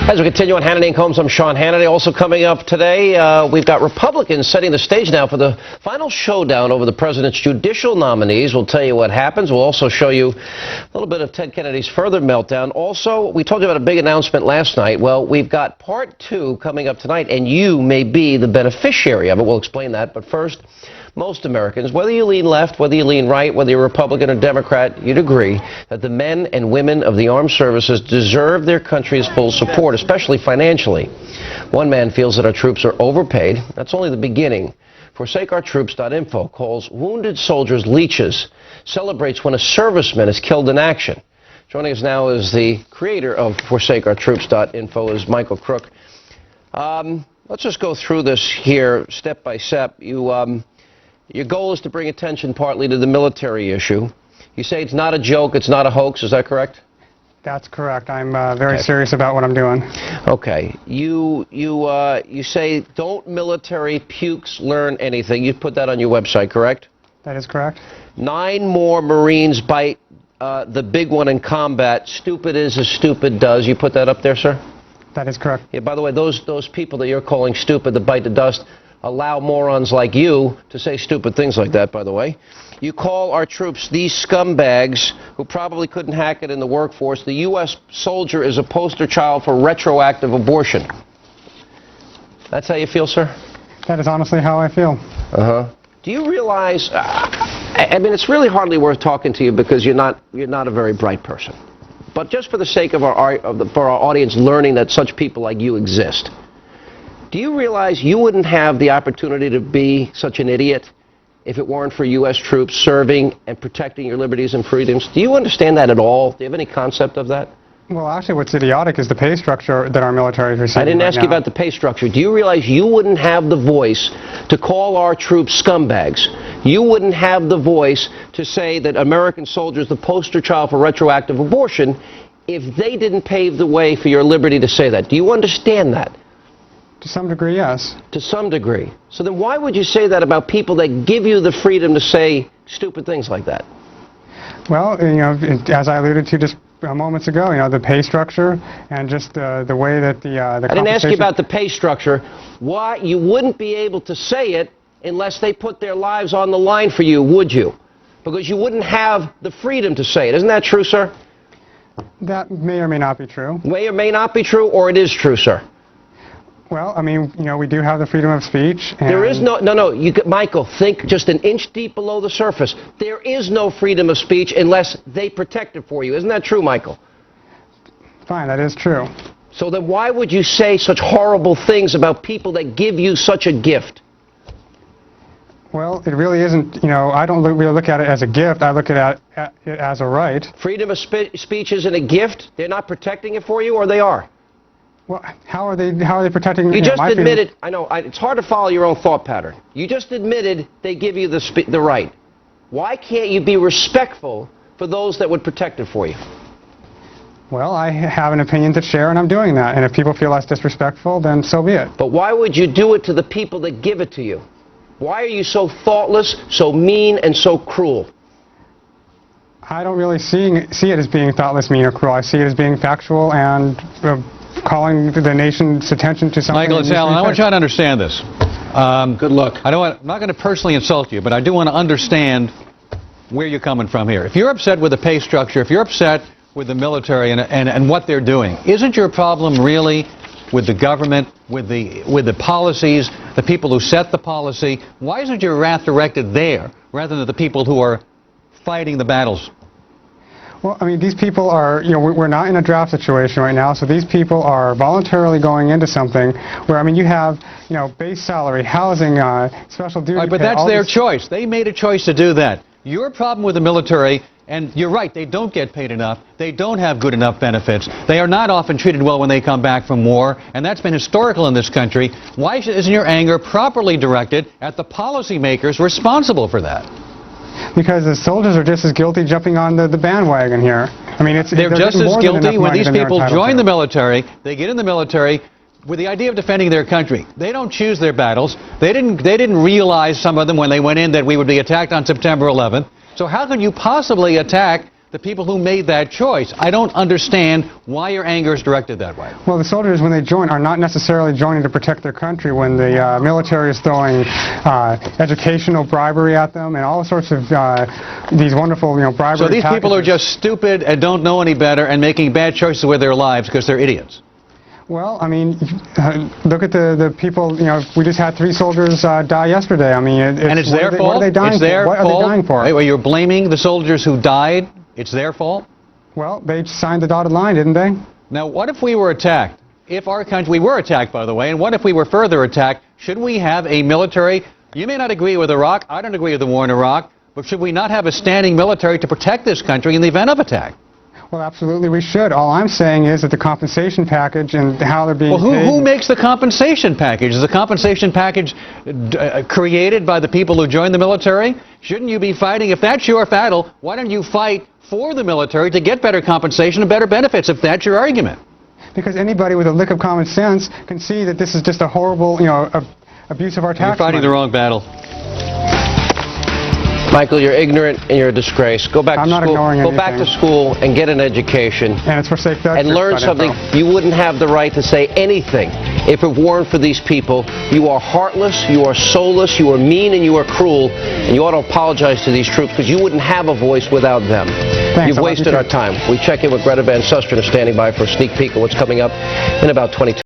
As we continue on Hannity Colmes, I'm Sean Hannity. Also coming up today, we've got Republicans setting the stage now for the final showdown over the president's judicial nominees. We'll tell you what happens. We'll also show you a little bit of Ted Kennedy's further meltdown. Also, we told you about a big announcement last night. Well, we've got part 2 coming up tonight, and you may be the beneficiary of it. We'll explain that. But first, most Americans, whether you lean left, whether you lean right, whether you're Republican or Democrat, you'd agree that the men and women of the armed services deserve their country's full support, especially financially. One man feels that our troops are overpaid. That's only the beginning. ForsakeOurTroops.info calls wounded soldiers leeches, celebrates when a serviceman is killed in action. Joining us now is the creator of ForsakeOurTroops.info, is Michael Crook. Let's just go through this here step by step. Your goal is to bring attention partly to the military issue. You say it's not a joke, it's not a hoax, is that correct? That's correct. I'm very serious about what I'm doing. Okay. You say don't military pukes learn anything. You put that on your website, correct? That is correct. 9 more Marines bite the big one in combat. Stupid is as stupid does. You put that up there, sir? That is correct. Yeah, by the way, those people that you're calling stupid that bite the dust allow morons like you to say stupid things like that, by the way. You call our troops these scumbags who probably couldn't hack it in the workforce. The U.S. soldier is a poster child for retroactive abortion. That's how you feel, sir? That is honestly how I feel. Uh-huh. Do you realize, I mean, it's really hardly worth talking to you because you're not a very bright person. But just for the sake of for our audience learning that such people like you exist, do you realize you wouldn't have the opportunity to be such an idiot if it weren't for U.S. troops serving and protecting your liberties and freedoms? Do you understand that at all? Do you have any concept of that? Well, actually, what's idiotic is the pay structure that our military is receiving. I didn't ask you about the pay structure. Do you realize you wouldn't have the voice to call our troops scumbags? You wouldn't have the voice to say that American soldiers are the poster child for retroactive abortion if they didn't pave the way for your liberty to say that. Do you understand that? To some degree, yes. To some degree. So then why would you say that about people that give you the freedom to say stupid things like that? Well, you know, as I alluded to just moments ago, you know, the pay structure and just the way that the I didn't ask you about the pay structure. Why you wouldn't be able to say it unless they put their lives on the line for you, would you? Because you wouldn't have the freedom to say it. Isn't that true, sir? That may or may not be true. May or may not be true, or it is true, sir? Well, I mean, you know, we do have the freedom of speech. And there is no, Michael, think just an inch deep below the surface. There is no freedom of speech unless they protect it for you. Isn't that true, Michael? Fine, that is true. So then why would you say such horrible things about people that give you such a gift? Well, it really isn't, you know, I don't really look at it as a gift. I look at it as a right. Freedom of speech isn't a gift? They're not protecting it for you, or they are? Well, how are they protecting? You just admitted. I know it's hard to follow your own thought pattern. You just admitted they give you the right. Why can't you be respectful for those that would protect it for you? Well, I have an opinion to share, and I'm doing that. And if people feel that's disrespectful, then so be it. But why would you do it to the people that give it to you? Why are you so thoughtless, so mean, and so cruel? I don't really see it as being thoughtless, mean, or cruel. I see it as being factual and calling the nation's attention to something. Michael, it's Alan. I want you to understand this. Good luck. I'm not going to personally insult you, but I do want to understand where you're coming from here. If you're upset with the pay structure, if you're upset with the military and what they're doing, isn't your problem really with the government, with the policies, the people who set the policy? Why isn't your wrath directed there rather than the people who are fighting the battles? Well, I mean, these people are, you know, we're not in a draft situation right now, so these people are voluntarily going into something where, I mean, you have, you know, base salary, housing, special duty Right, but pay, that's their choice. They made a choice to do that. Your problem with the military, and you're right, they don't get paid enough. They don't have good enough benefits. They are not often treated well when they come back from war, and that's been historical in this country. Why isn't your anger properly directed at the policymakers responsible for that? Because the soldiers are just as guilty jumping on the bandwagon here. I mean, they're just as guilty when these people join the military. They get in the military with the idea of defending their country. They don't choose their battles. They didn't realize, some of them, when they went in, that we would be attacked on September 11th. So how can you possibly attack the people who made that choice. I don't understand why your anger is directed that way. Well, the soldiers, when they join, are not necessarily joining to protect their country when the military is throwing educational bribery at them and all sorts of these wonderful, bribery So these packages. people are just stupid and don't know any better and making bad choices with their lives because they're idiots. Well, I mean, look at the people, we just had 3 soldiers die yesterday. I mean, And it's their fault? What are they dying It's their for? What are fault? they dying for? Wait, you're blaming the soldiers who died? It's their fault? Well, they signed the dotted line, didn't they? Now, what if we were attacked? If our country, we were attacked, by the way, and what if we were further attacked? Should we have a military? You may not agree with Iraq. I don't agree with the war in Iraq. But should we not have a standing military to protect this country in the event of attack? Well, absolutely we should. All I'm saying is that the compensation package and how they're being Well, paid... who makes the compensation package? Is the compensation package created by the people who join the military? Shouldn't you be fighting? If that's your battle, why don't you fight for the military to get better compensation and better benefits, if that's your argument? Because anybody with a lick of common sense can see that this is just a horrible, abuse of our tax You're fighting money. the wrong battle. Michael, you're ignorant and you're a disgrace. Go back I'm to not school. ignoring Go back to anything. school and get an education. And it's for safe And learn something. You wouldn't have the right to say anything if it weren't for these people. You are heartless, you are soulless, you are mean, and you are cruel. And you ought to apologize to these troops because you wouldn't have a voice without them. Thanks, You've I love wasted you our too. time. We check in with Greta Van Susteren, who's standing by for a sneak peek of what's coming up in about 22.